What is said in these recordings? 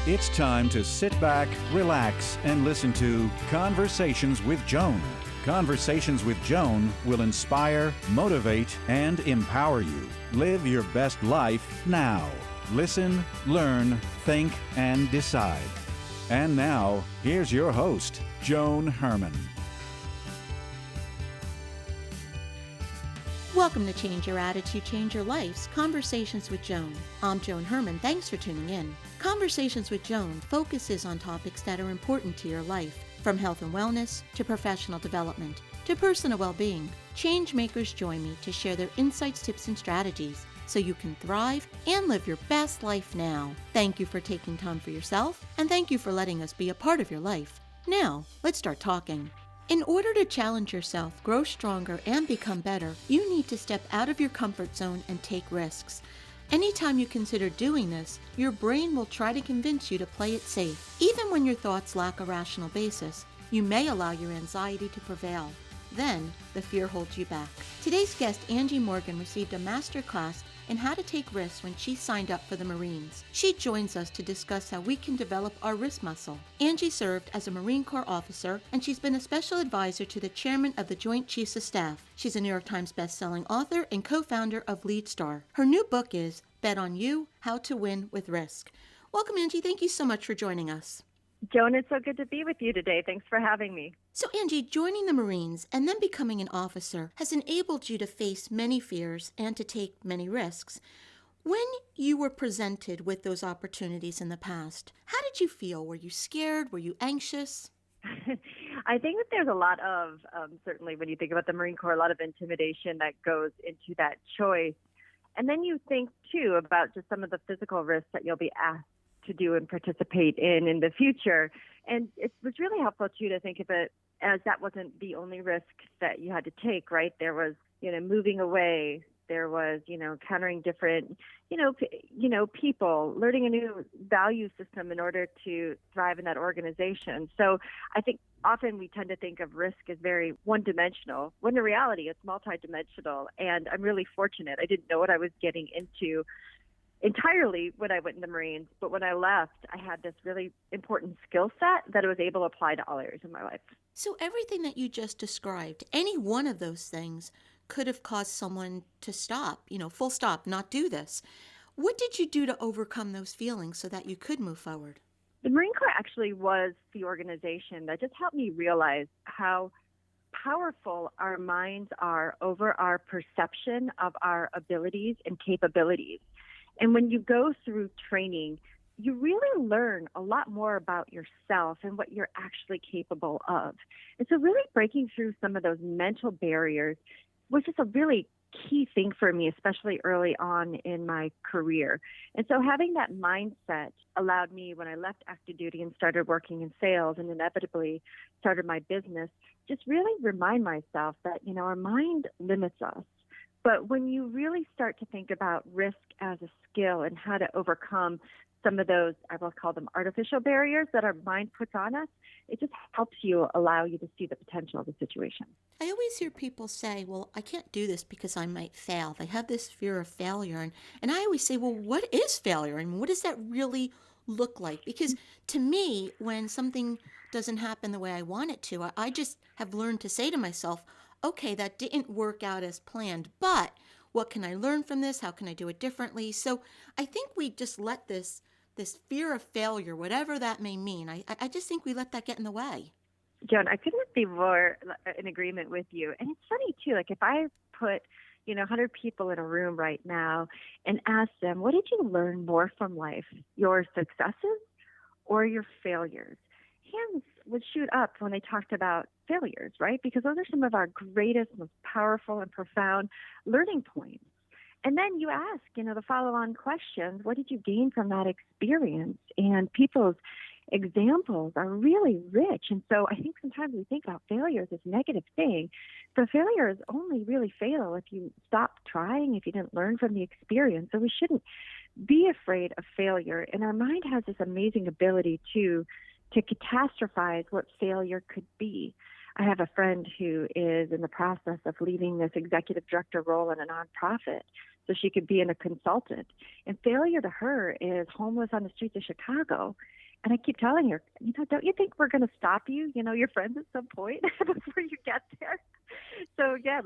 It's time to sit back, relax, and listen to Conversations with Joan. Conversations with Joan will inspire, motivate, and empower you. Live your best life now. Listen, learn, think, and decide. And now, here's your host, Joan Herman. Welcome to Change Your Attitude, Change Your Life's Conversations with Joan. I'm Joan Herman. Thanks for tuning in. Conversations with Joan focuses on topics that are important to your life, from health and wellness to professional development to personal well-being. Change makers join me to share their insights, tips, and strategies so you can thrive and live your best life now. Thank you for taking time for yourself, and thank you for letting us be a part of your life. Now, let's start talking. In order to challenge yourself, grow stronger, and become better, you need to step out of your comfort zone and take risks. Anytime you consider doing this, your brain will try to convince you to play it safe. Even when your thoughts lack a rational basis, you may allow your anxiety to prevail. Then, the fear holds you back. Today's guest, Angie Morgan, received a master class in how to take risks when she signed up for the Marines. She joins us to discuss how we can develop our risk muscle. Angie served as a Marine Corp officer, and she's been a special advisor to the chairman of the Joint Chiefs of Staff. She's a New York Times bestselling author and co-founder of LeadStar. Her new book is Bet on You, How to Win with Risk. Welcome, Angie. Thank you so much for joining us. Joan, it's so good to be with you today. Thanks for having me. So, Angie, joining the Marines and then becoming an officer has enabled you to face many fears and to take many risks. When you were presented with those opportunities in the past, how did you feel? Were you scared? Were you anxious? I think that there's a lot of, certainly when you think about the Marine Corps, a lot of intimidation that goes into that choice. And then you think, too, about just some of the physical risks that you'll be asked to do and participate in the future. And it was really helpful, too, to think of it as that wasn't the only risk that you had to take, right? There was, moving away. There was, encountering different, people, learning a new value system in order to thrive in that organization. So I think often we tend to think of risk as very one-dimensional, when in reality it's multidimensional. And I'm really fortunate. I didn't know what I was getting into entirely when I went in the Marines, but when I left, I had this really important skill set that I was able to apply to all areas of my life. So everything that you just described, any one of those things could have caused someone to stop, full stop, not do this. What did you do to overcome those feelings so that you could move forward? The Marine Corps actually was the organization that just helped me realize how powerful our minds are over our perception of our abilities and capabilities. And when you go through training, you really learn a lot more about yourself and what you're actually capable of. And so really breaking through some of those mental barriers was just a really key thing for me, especially early on in my career. And so having that mindset allowed me, when I left active duty and started working in sales and inevitably started my business, just really remind myself that, our mind limits us. But when you really start to think about risk as a skill and how to overcome some of those, I will call them artificial barriers that our mind puts on us, it just helps you, allow you to see the potential of the situation. I always hear people say, well, I can't do this because I might fail. They have this fear of failure. And I always say, well, what is failure? And what does that really look like? Because to me, when something doesn't happen the way I want it to, I just have learned to say to myself, okay, that didn't work out as planned, but what can I learn from this? How can I do it differently? So I think we just let this fear of failure, whatever that may mean, I just think we let that get in the way. Joan, I couldn't be more in agreement with you. And it's funny, too, like if I put 100 people in a room right now and ask them, what did you learn more from life, your successes or your failures? Hands would shoot up when they talked about failures, right? Because those are some of our greatest, most powerful and profound learning points. And then you ask, the follow-on questions, what did you gain from that experience? And people's examples are really rich. And so I think sometimes we think about failure as this negative thing, but failure is only really fatal if you stop trying, if you didn't learn from the experience. So we shouldn't be afraid of failure. And our mind has this amazing ability to catastrophize what failure could be. I have a friend who is in the process of leading this executive director role in a nonprofit so she could be a consultant. And failure to her is homeless on the streets of Chicago. And I keep telling her, don't you think we're going to stop you, your friends at some point before you get there? So again,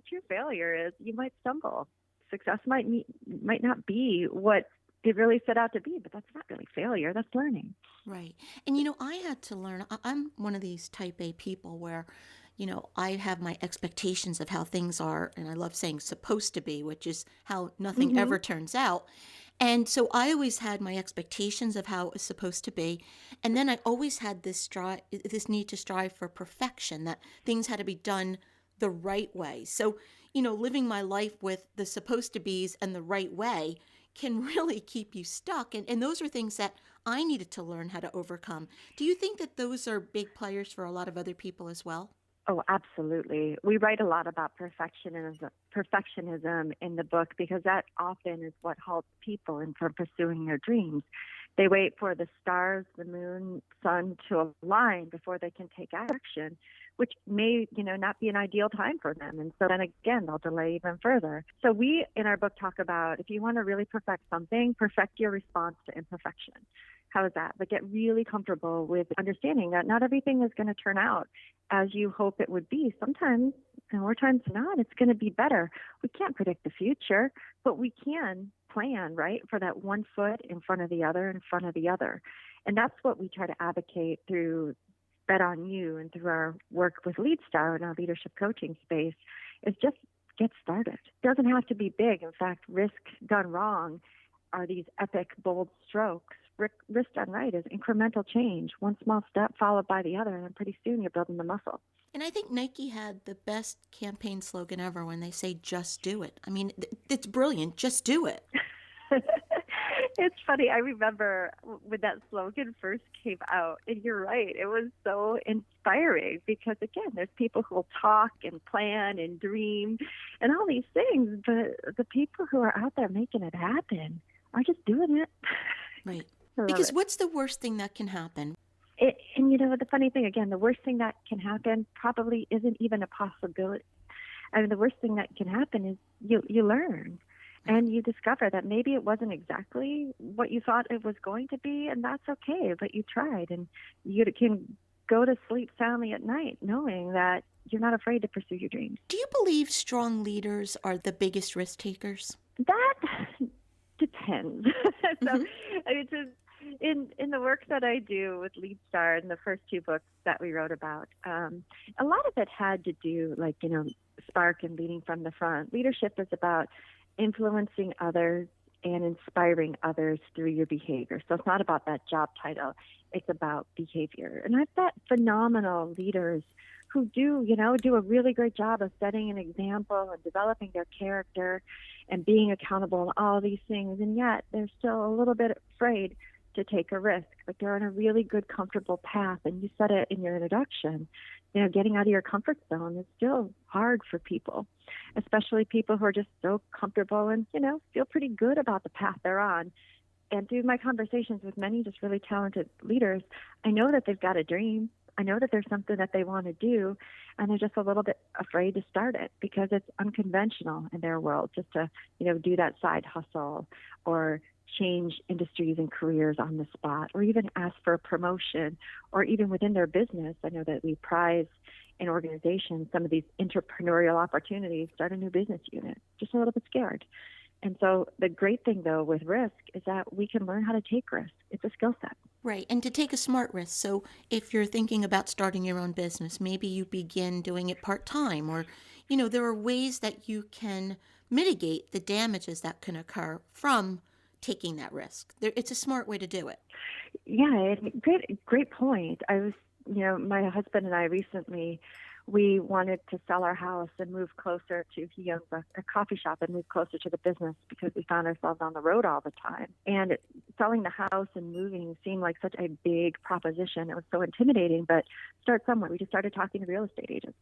true failure is you might stumble. Success might not be what it really set out to be, but that's not really failure. That's learning. Right. And, I had to learn, I'm one of these type A people where, I have my expectations of how things are. And I love saying supposed to be, which is how nothing ever turns out. And so I always had my expectations of how it was supposed to be. And then I always had this need to strive for perfection, that things had to be done the right way. So, living my life with the supposed to be's and the right way can really keep you stuck. And those are things that I needed to learn how to overcome. Do you think that those are big players for a lot of other people as well? Oh, absolutely. We write a lot about perfectionism in the book because that often is what halts people in from pursuing their dreams. They wait for the stars, the moon, sun to align before they can take action, which may, not be an ideal time for them. And so then again, they'll delay even further. So we, in our book, talk about if you want to really perfect something, perfect your response to imperfection. How is that? But get really comfortable with understanding that not everything is going to turn out as you hope it would be. Sometimes, and more times than not, it's going to be better. We can't predict the future, but we can plan, right, for that one foot in front of the other, in front of the other. And that's what we try to advocate through Bet on You and through our work with LeadStar in our leadership coaching space, is just get started. It doesn't have to be big. In fact, risk done wrong are these epic, bold strokes. Risk done right is incremental change, one small step followed by the other, and then pretty soon you're building the muscle. And I think Nike had the best campaign slogan ever when they say, just do it. I mean, it's brilliant. Just do it. It's funny. I remember when that slogan first came out, and you're right. It was so inspiring because, again, there's people who will talk and plan and dream and all these things, but the people who are out there making it happen are just doing it. Right. Because what's the worst thing that can happen? And the funny thing, again, the worst thing that can happen probably isn't even a possibility. I mean, the worst thing that can happen is you learn and you discover that maybe it wasn't exactly what you thought it was going to be, and that's okay, but you tried, and you can go to sleep soundly at night knowing that you're not afraid to pursue your dreams. Do you believe strong leaders are the biggest risk takers? That depends. So, I mean, in the work that I do with LeadStar in the first two books that we wrote about, a lot of it had to do, spark and leading from the front. Leadership is about influencing others and inspiring others through your behavior. So it's not about that job title. It's about behavior. And I've got phenomenal leaders who do a really great job of setting an example and developing their character and being accountable and all these things. And yet they're still a little bit afraid to take a risk, but they're on a really good, comfortable path. And you said it in your introduction, getting out of your comfort zone is still hard for people, especially people who are just so comfortable and, feel pretty good about the path they're on. And through my conversations with many just really talented leaders, I know that they've got a dream. I know that there's something that they want to do, and they're just a little bit afraid to start it because it's unconventional in their world just to, do that side hustle or change industries and careers on the spot, or even ask for a promotion, or even within their business. I know that we prize in organizations some of these entrepreneurial opportunities, start a new business unit, just a little bit scared. And so the great thing, though, with risk is that we can learn how to take risk. It's a skill set. Right. And to take a smart risk. So if you're thinking about starting your own business, maybe you begin doing it part-time, or, there are ways that you can mitigate the damages that can occur from taking that risk. It's a smart way to do it. Yeah, great point. I was, my husband and I recently, we wanted to sell our house and move closer to, he owns a coffee shop, and move closer to the business because we found ourselves on the road all the time. And selling the house and moving seemed like such a big proposition. It was so intimidating, but start somewhere. We just started talking to real estate agents.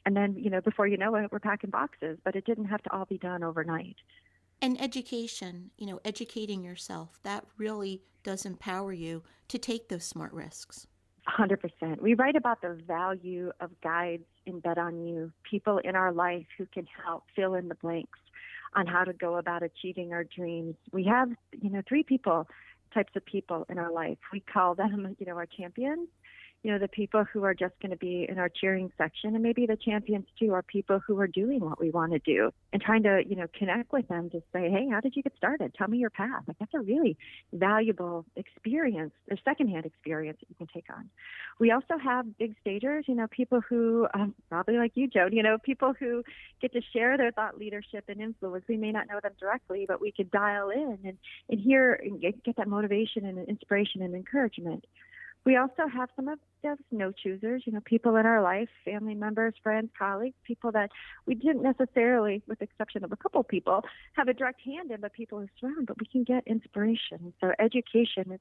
And then, before you know it, we're packing boxes, but it didn't have to all be done overnight. And education, educating yourself, that really does empower you to take those smart risks. 100%. We write about the value of guides in Bet on You, people in our life who can help fill in the blanks on how to go about achieving our dreams. We have, 3 people types of people in our life. We call them, our champions. The people who are just going to be in our cheering section, and maybe the champions too are people who are doing what we want to do and trying to, connect with them to say, hey, how did you get started? Tell me your path. Like, that's a really valuable experience, a secondhand experience that you can take on. We also have big stagers, people who, probably like you, Joan, people who get to share their thought leadership and influence. We may not know them directly, but we could dial in and hear and get that motivation and inspiration and encouragement. We also have some of those no choosers, people in our life, family members, friends, colleagues, people that we didn't necessarily, with the exception of a couple people, have a direct hand in, but people who surround, but we can get inspiration. So education is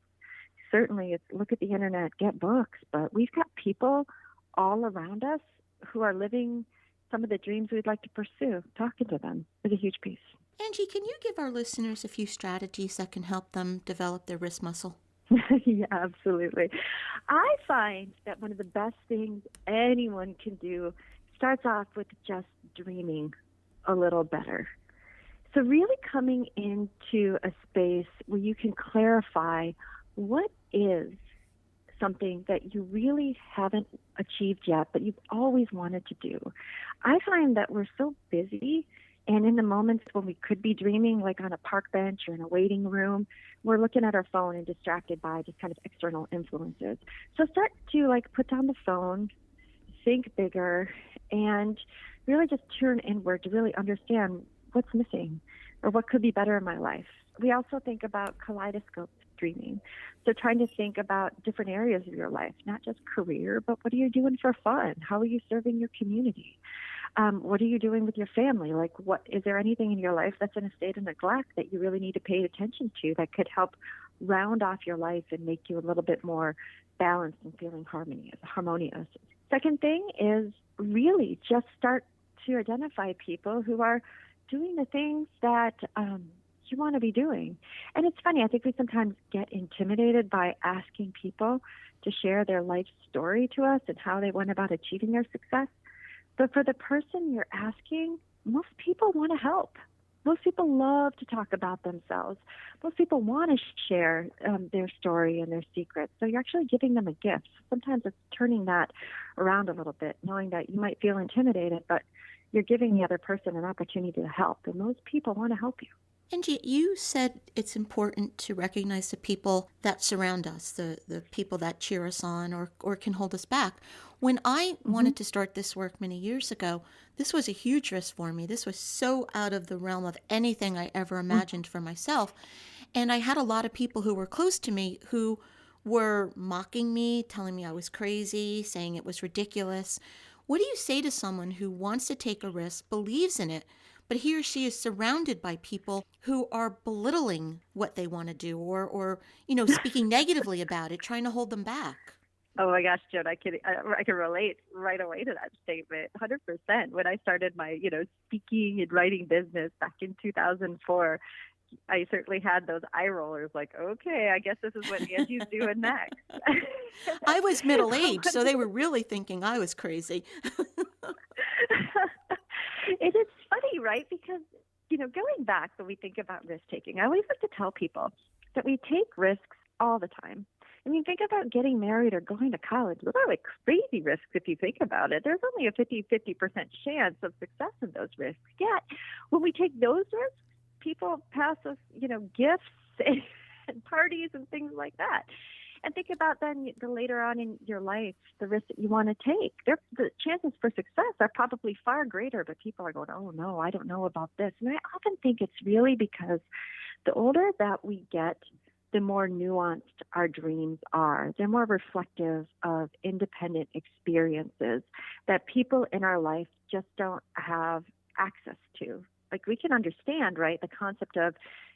certainly, look at the internet, get books, but we've got people all around us who are living some of the dreams we'd like to pursue. Talking to them is a huge piece. Angie, can you give our listeners a few strategies that can help them develop their risk muscle? Yeah, absolutely. I find that one of the best things anyone can do starts off with just dreaming a little better. So really coming into a space where you can clarify what is something that you really haven't achieved yet, but you've always wanted to do. I find that we're so busy, and in the moments when we could be dreaming, like on a park bench or in a waiting room, we're looking at our phone and distracted by just kind of external influences. So start to put down the phone, think bigger, and really just turn inward to really understand what's missing or what could be better in my life. We also think about kaleidoscope dreaming. So trying to think about different areas of your life, not just career, but what are you doing for fun? How are you serving your community? What are you doing with your family? Is there anything in your life that's in a state of neglect that you really need to pay attention to that could help round off your life and make you a little bit more balanced and feeling harmonious? Second thing is really just start to identify people who are doing the things that you want to be doing. And it's funny, I think we sometimes get intimidated by asking people to share their life story to us and how they went about achieving their success. But for the person you're asking, most people want to help. Most people love to talk about themselves. Most people want to share their story and their secrets. So you're actually giving them a gift. Sometimes it's turning that around a little bit, knowing that you might feel intimidated, but you're giving the other person an opportunity to help. And most people want to help you. Angie, you said it's important to recognize the people that surround us, the people that cheer us on or can hold us back. When I wanted to start this work many years ago, this was a huge risk for me. This was so out of the realm of anything I ever imagined for myself. And I had a lot of people who were close to me who were mocking me, telling me I was crazy, saying it was ridiculous. What do you say to someone who wants to take a risk, believes in it, but he or she is surrounded by people who are belittling what they want to do or speaking negatively about it, trying to hold them back? Oh my gosh, Joan, I can relate right away to that statement, 100%. When I started my, speaking and writing business back in 2004, I certainly had those eye rollers like, okay, I guess this is what Angie's doing next. I was middle-aged, so they were really thinking I was crazy. It is funny, right? Because, going back when we think about risk-taking, I always like to tell people that we take risks all the time. I mean, think about getting married or going to college. Those are crazy risks if you think about it. There's only a 50% chance of success in those risks. Yet, when we take those risks, people pass us, gifts and parties and things like that. And think about then the later on in your life, the risks that you want to take. The chances for success are probably far greater, but people are going, oh, no, I don't know about this. And I often think it's really because the older that we get, the more nuanced our dreams are. They're more reflective of independent experiences that people in our life just don't have access to. We can understand, right, the concept of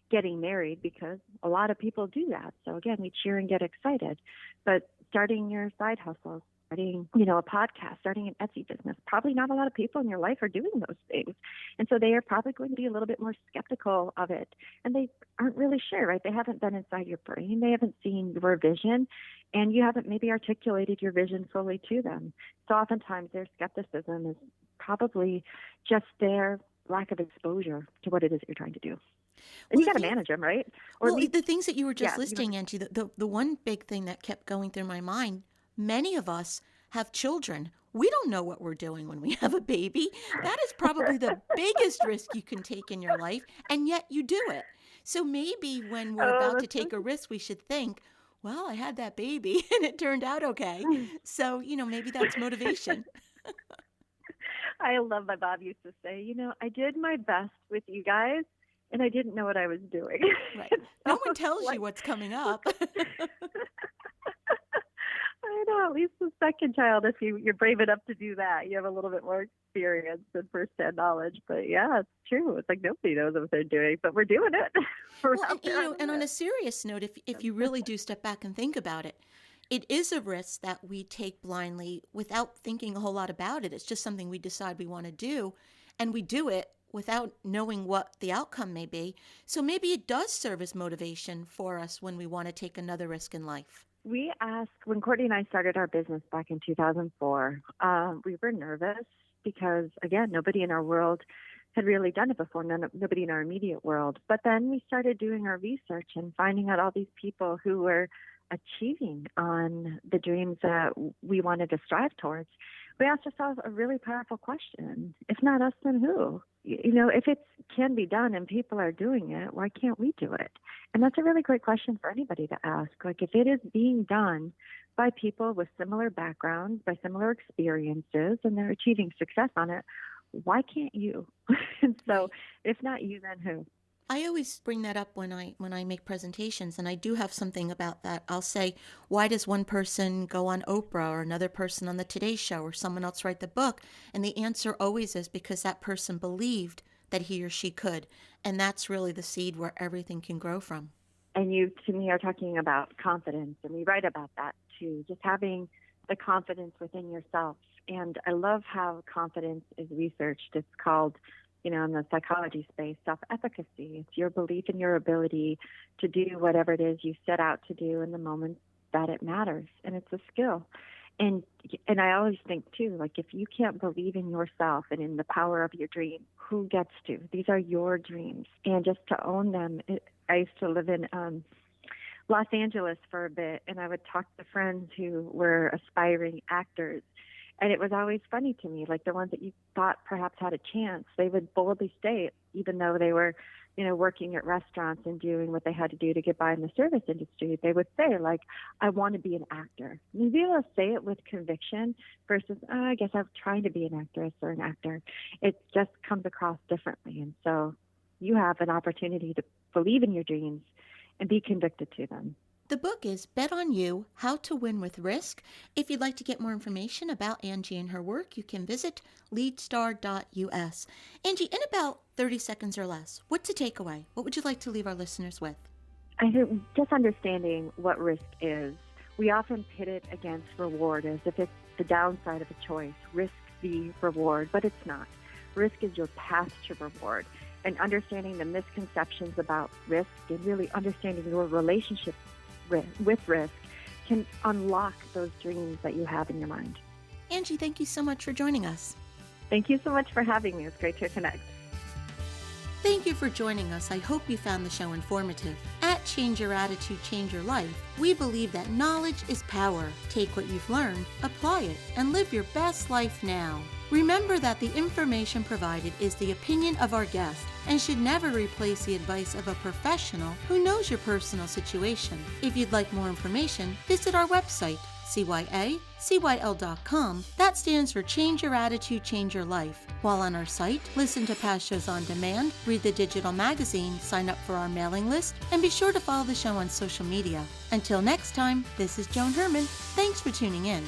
getting married because a lot of people do that. So again, we cheer and get excited. But starting your side hustle, starting, a podcast, starting an Etsy business, probably not a lot of people in your life are doing those things. And so they are probably going to be a little bit more skeptical of it. And they aren't really sure, right? They haven't been inside your brain. They haven't seen your vision. And you haven't maybe articulated your vision fully to them. So oftentimes their skepticism is probably just there lack of exposure to what it is that you're trying to do. And you got to manage them, right? Or the things that you were just listing, Angie, the one big thing that kept going through my mind, many of us have children. We don't know what we're doing when we have a baby. That is probably the biggest risk you can take in your life, and yet you do it. So maybe when we're about to take a risk, we should think, well, I had that baby and it turned out okay. So, maybe that's motivation. I love my Bob used to say, I did my best with you guys and I didn't know what I was doing. Right. No one tells you what's coming up. I know, at least the second child, if you're brave enough to do that, you have a little bit more experience and first-hand knowledge. But yeah, it's true. It's like nobody knows what they're doing, but we're doing it. And on a serious note, if you really do step back and think about it, it is a risk that we take blindly without thinking a whole lot about it. It's just something we decide we want to do, and we do it without knowing what the outcome may be. So maybe it does serve as motivation for us when we want to take another risk in life. We asked, when Courtney and I started our business back in 2004, we were nervous because, again, nobody in our world had really done it before, nobody in our immediate world. But then we started doing our research and finding out all these people who were achieving on the dreams that we wanted to strive towards. We asked ourselves a really powerful question. If not us, then who? If it can be done and people are doing it, why can't we do it? And that's a really great question for anybody to ask. Like, if it is being done by people with similar backgrounds, by similar experiences, and they're achieving success on it, why can't you? And so if not you, then who? I always bring that up when I make presentations, and I do have something about that. I'll say, why does one person go on Oprah or another person on the Today Show or someone else write the book? And the answer always is because that person believed that he or she could. And that's really the seed where everything can grow from. And you, to me, are talking about confidence, and we write about that too, just having the confidence within yourself. And I love how confidence is researched. It's called, in the psychology space, self-efficacy. It's your belief in your ability to do whatever it is you set out to do in the moment that it matters. And it's a skill. And I always think, too, like, if you can't believe in yourself and in the power of your dream, who gets to? These are your dreams. And just to own them. I used to live in Los Angeles for a bit, and I would talk to friends who were aspiring actors. And it was always funny to me, like the ones that you thought perhaps had a chance, they would boldly say, even though they were, working at restaurants and doing what they had to do to get by in the service industry, they would say, like, I want to be an actor. And you'd be able to say it with conviction versus, I guess I'm trying to be an actress or an actor. It just comes across differently. And so you have an opportunity to believe in your dreams and be convicted to them. The book is Bet on You, How to Win with Risk. If you'd like to get more information about Angie and her work, you can visit LeadStar.us. Angie, in about 30 seconds or less, what's a takeaway? What would you like to leave our listeners with? I think just understanding what risk is. We often pit it against reward as if it's the downside of a choice. Risk the reward, but it's not. Risk is your path to reward. And understanding the misconceptions about risk and really understanding your relationship with risk can unlock those dreams that you have in your mind. Angie, thank you so much for joining us. Thank you so much for having me. It's great to connect. Thank you for joining us. I hope you found the show informative. At Change Your Attitude, Change Your Life, we believe that knowledge is power. Take what you've learned, apply it, and live your best life now. Remember that the information provided is the opinion of our guest and should never replace the advice of a professional who knows your personal situation. If you'd like more information, visit our website, cyacyl.com. That stands for Change Your Attitude, Change Your Life. While on our site, listen to past shows on demand, read the digital magazine, sign up for our mailing list, and be sure to follow the show on social media. Until next time, this is Joan Herman. Thanks for tuning in.